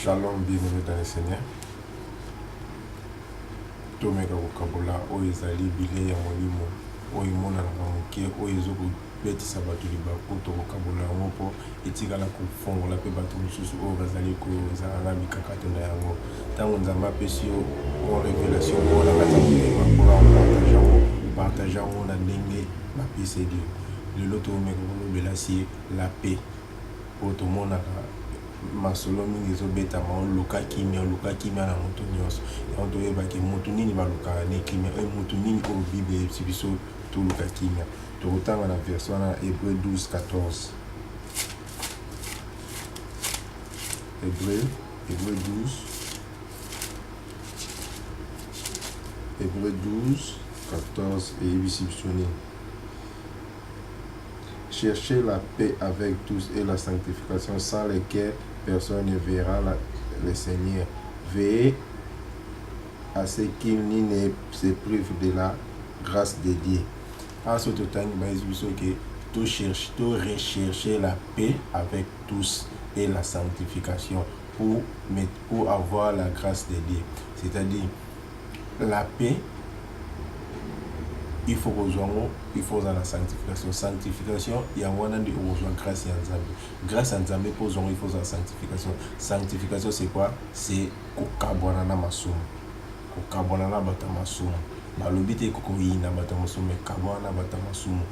Shalom, bienvenue dans le Seigneur. Tomeka kokabola oyo ezali bilei ya molimo oyo emonanaka moke oyo ezokobetisa bato libaku tokokabola yango mpo etikala kofongola mpe bato mosusu oyo bazali kozala na mikakatano na yango ntango nzambe apesi yo révélation oyo na kati ya molema mpona partage yango na ndenge bapeseli yo lelo tomeka kolobela si la paix oyo tomonaka masolo mingi ezobetama oluka kimia na moto nyonso yango toyebaki moto nini balukaka ne kimia moto nini oyo bible eyebisi biso toluka kimia tokotanga na verse wana Hébreu 12:14 Hébreu 12:14 eyebisi biso nini. Cherchez la paix avec tous et la sanctification sans lesquelles personne ne verra le Seigneur. Veillez à ce qu'il n'y ne se prive de la grâce de Dieu. En ce temps, tu rechercher la paix avec tous et la sanctification pour avoir la grâce de Dieu. C'est-à-dire, la paix, il faut dans la sanctification. Sanctification, il y a un de grâce et ensemble. Grâce ensemble, il faut dans la sanctification. Sanctification, c'est quoi? C'est kokabonana masumu. Kokabonana batamasumu. Balobite kokoyina batamasumu, mais kabonana batamasumu.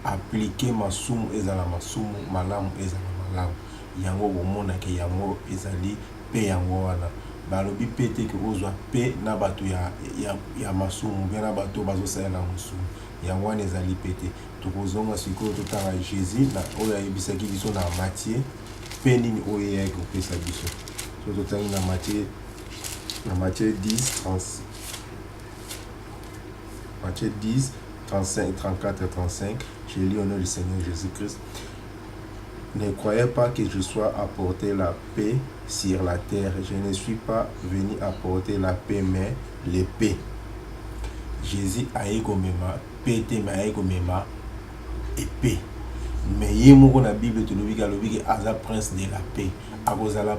Appliquer masumu ezala masumu, malamu ezala malamu. Yango bomona ke yango ezali pe yango wana. Balobi pete ke ozwa pe na bato ya masumu bien na bato bazosalela masumu yango wana ezali pete tokozonga sikoyo totanga Jésus na oyo ayebisaki biso na Matthieu pe nini oyo eyaki kopesa biso so totangi na Matthieu 10 35 34 et 35 je lis au nom du Seigneur Jésus-Christ. Ne croyez pas que je sois apporter la paix sur la terre. Je ne suis pas venu apporter la paix, mais l'épée. Jésus a eu comme pété, mais a eu comme épée. Mais il y a une Bible qui dit que Aza prince de la paix. Aza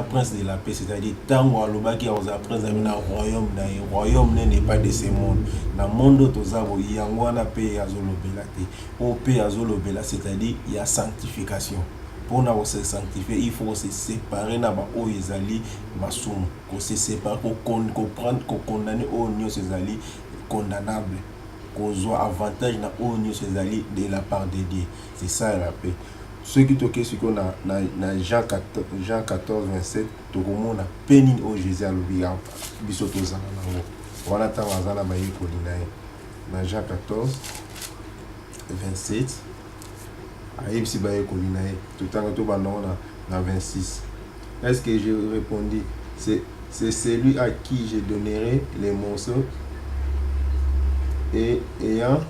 prince de la paix, c'est-à-dire tant que Aza prince de la royaume, le royaume n'est pas de ce monde. Dans le monde tozabo yangwana paix azolobela te. O paix azolobela, c'est-à-dire il y a sanctification. Pour nous se sanctifier, il faut se séparer na ba o ezali masumu, ko se séparer, ko comprendre, ko condamner o nyo ezali condamnable. Qu'on soit avantage na o nyo ezali de la part de Dieu. C'est ça la paix. Ceux qui toquent ce qu'on a dans Jean 14, 27, tout le monde a peine au Jésus à l'oublier. Bisoto zana nango. Voilà tant azana baye kolinae. Dans Jean 14, 27, aïbsi baye kolinae. Tout le temps tout bandon dans 26. Est-ce que je répondis? C'est celui à qui je donnerai les morceaux et ayant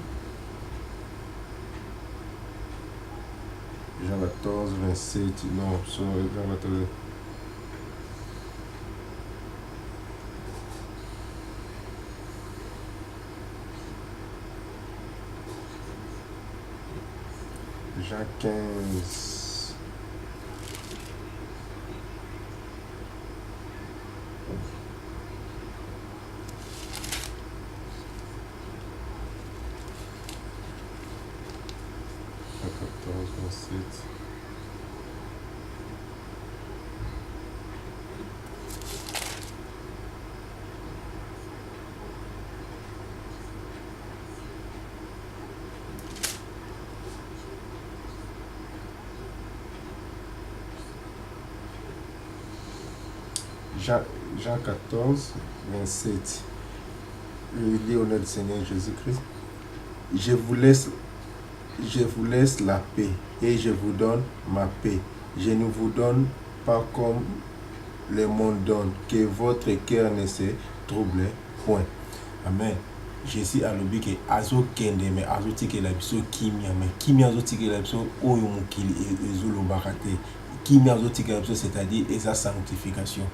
Jean 14, 27, non, sur Jean 14. Jean 15. Jean 14, 27. Jean 14, 27. Je lis au nom du Seigneur Jésus-Christ. Je vous laisse la paix et je vous donne ma paix. Je ne vous donne pas comme le monde donne, que votre cœur ne se trouble point. Amen. Jésus a dit que azo kende mais azo tike la biso kimia mais kimia azo tike la biso oyo mokili ezolo bakate. Kimia azo tike la biso c'est-à-dire esa sanctification.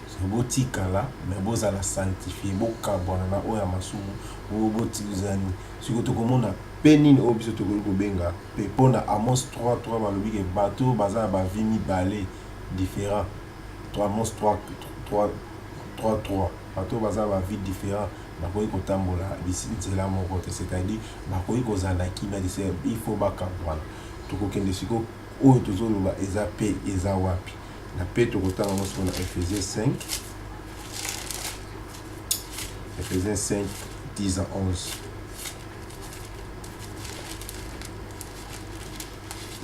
C'est beau tikala mais beau za la sanctifier beau kabona na oya masumu beau tizani. Si to komona penine o biso to ko benga pe pona Amos 3 balobi ke bato baza ba vimi balé différent. Amos 3 bato baza ba vie différent bakoki kotambola nzela moko te, c'est-à-dire bakoki kozala na kimia te, il faut bakabwana tokokende siko oyo tozoloba eza pe eza wapi na pe tokotanga ngo siko na Ephésiens 5 10 à 11.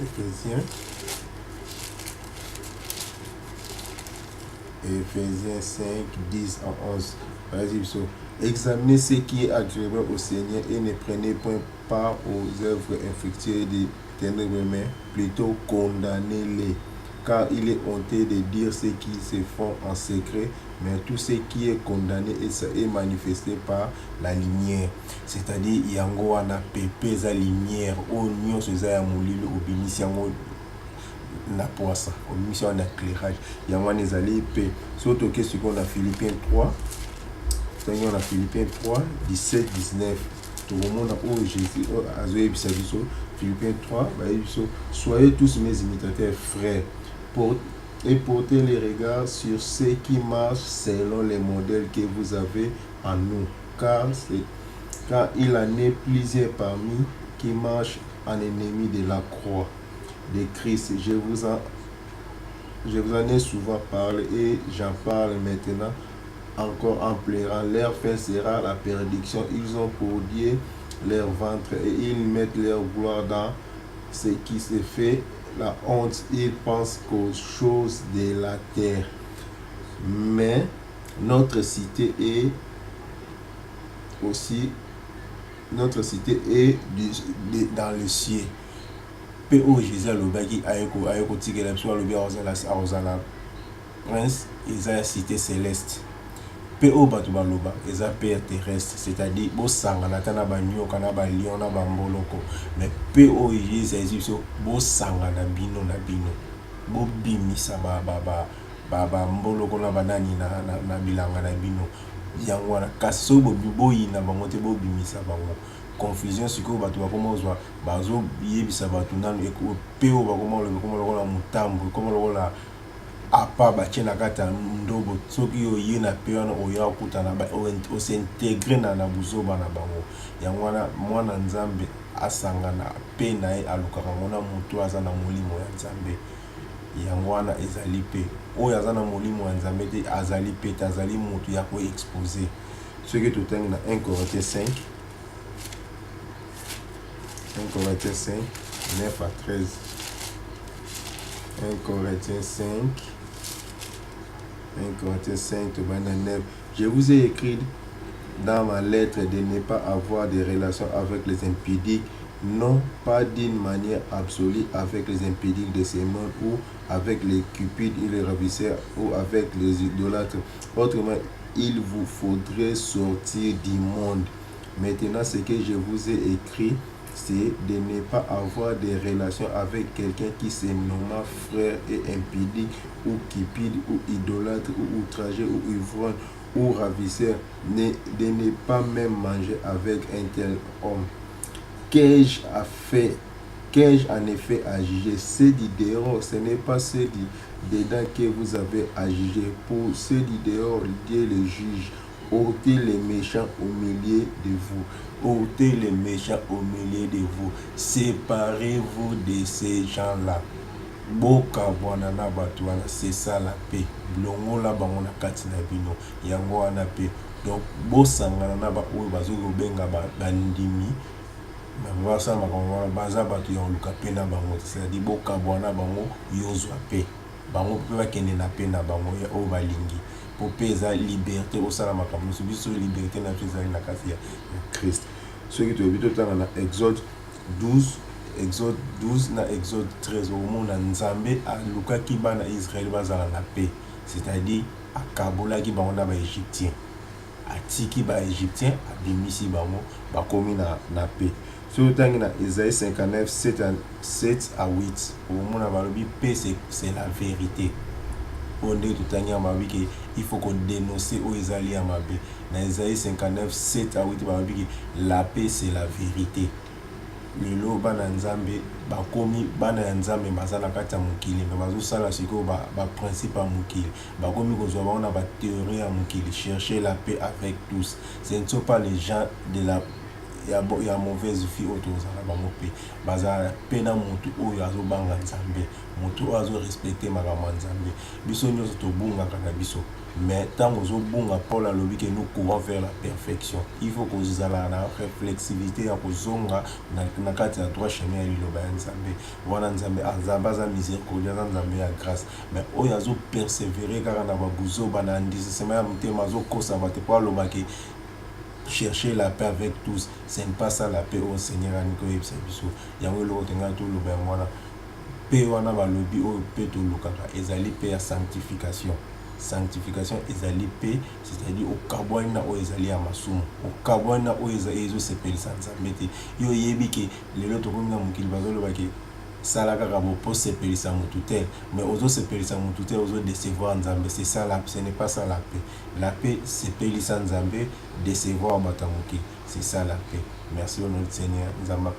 Éphésiens 5, 10 à 11. Vas-y, examinez ce qui est agréable au Seigneur et ne prenez point part aux œuvres infructueuses des ténèbres, mais plutôt condamnez-les. Car il est honteux de dire ce qui se font en secret, mais tout ce qui est condamné est manifesté par la lumière. C'est-à-dire, yango wana pepe za lumière, o nyonso za ya molilo obimisi yango na poisa, obimisi yango na éclairage. Yango wana ezali pe. So toke sikoyo na Philippiens 3, on a Philippiens 3, 17, 19. Tout le monde a Jésus, Philippiens 3, soyez tous mes imitateurs, frères, et portez les regards sur ceux qui marchent selon les modèles que vous avez en nous. Car il en est plusieurs parmi qui marchent en ennemi de la croix de Christ. Je vous en ai souvent parlé et j'en parle maintenant encore en pleurant. Leur fin sera la perdition. Ils ont pour Dieu leur ventre et ils mettent leur gloire dans ce qui se fait la honte. Ils pensent qu'aux choses de la terre. Mais notre cité est dans le ciel. Pe o Jésus lobaki ayeko tikela biso lobi azala prince eza cité céleste. Pe o bato baloba eza père terrestre, c'est-à-dire bosangana ta na banyoka na balion na bamboloko, mais pe o Jésus biso bosangana bino na bino bobimisa ba mboloko na banani na bilanga na bino yango wana kasi so boyina bango te bobimisa bango. Confusion siko bato bakoma ozwa bazo yebisa bato nanu pe o bakoma lokola mutambo koma lokola apa batie na kati ya ndobo soki oye na pe wana oya okutana osintegre na buzoba na bango. Yango wana mwana nzambe asangana pe na ye alukaka ngona mutu aza na molimo ya nzambe. Yango wana ezali pe oyo aza na molimo ya nzambe te azali pe te azali mutu ya koexpose. Soki totangi na 1 Corinthiens 5 9 à 13. 1 Corinthiens 5 9. Je vous ai écrit dans ma lettre de ne pas avoir de relations avec les impudiques, non pas d'une manière absolue avec les impudiques de ce monde ou avec les cupides et les ravisseurs ou avec les idolâtres. Autrement, il vous faudrait sortir du monde. Maintenant, ce que je vous ai écrit, c'est de ne pas avoir des relations avec quelqu'un qui se nomme frère et impudique ou cupide ou idolâtre ou outragé ou ivrogne ou ravisseur, de ne pas même manger avec un tel homme. Qu'ai-je en effet à juger? Ceux du dehors, ce n'est pas ceux du dedans que vous avez à juger. Pour ceux du dehors, Dieu les juge. Ôtez les méchants au milieu de vous. Ôtez les méchants au milieu de vous. Séparez-vous de ces gens-là. Boka bwana na batu wana, c'est ça la paix. Blongo la bango na kati na bino. Yango wana paix. Donc bosangana na ba oyo bazo benga bandimi. Basa makongo baza batu ya luka pe na bango. C'est-à-dire boka bwana bango yozwa paix. Bango pe bakende na paix na bango ya o balingi. Pour pesa liberté au salama comme nous biso liberté na pesa na kati ya Christ. Ce qui te bito tanga na Exode 12 na Exode 13 au monde nzambe a luka ki bana Israël bazala na paix, c'est-à-dire akabola ki bango na ba égyptien atiki ba égyptien abimisi bango bakomi na paix. Ce tanga na Isaïe 59 7 à 8 au monde balobi paix c'est la vérité. Il faut qu'on dénonce aux Israéliens à Mabé. Dans Isaïe 59, 7 à 8, la paix c'est la vérité. lelo bana nzambe bakomi bana ya nzambe baza na kati ya mokili me bazosala sikoyo baprincipe ya mokili bakomi kozwa bango na bathéorie ya mokili chercher la paix avec tous. Ce ne sont pas les gens de la ya mauvaise vie oyo tozala bango mpe bazala mpe na motu oyo azobanga nzambe motu oyo azorespecte makambo ya nzambe. Biso nyonso tobungaka na biso mais ntango ozobunga Paul alobi ke nous courons vers la perfection. Il faut kozala na réflexivité ya kozonga na kati ya droit chemin ya liloba ya nzambe wana nzambe aza miséricorde aza nzambe ya grâce mais oyo azopersévérer kaka na babuzoba na ndisisema ya motema azokosa bato po alobaki chercher la paix avec tous. Ce n'est pas ça la paix au Seigneur Aniko Ebsabiso. Yango lo tenga to lo ba mwana. Paix wana ba lobi o paix to lokaka ezali paix ya sanctification. Sanctification ezali paix, c'est-à-dire au kabwana o ezali ya masumu. Au kabwana o ezo sepelisa nzambe te. Yo yebi ke lelo to komina mokili bazolo ba ke sala kaka bo po sepelisa mutu te mais ozo sepelisa mutu te ozo décevoir nzambe. C'est ça la ce n'est pas ça la paix. La paix sepelisa nzambe décevoir batamuki. C'est ça la paix. Merci au nom du Seigneur. Nzamba.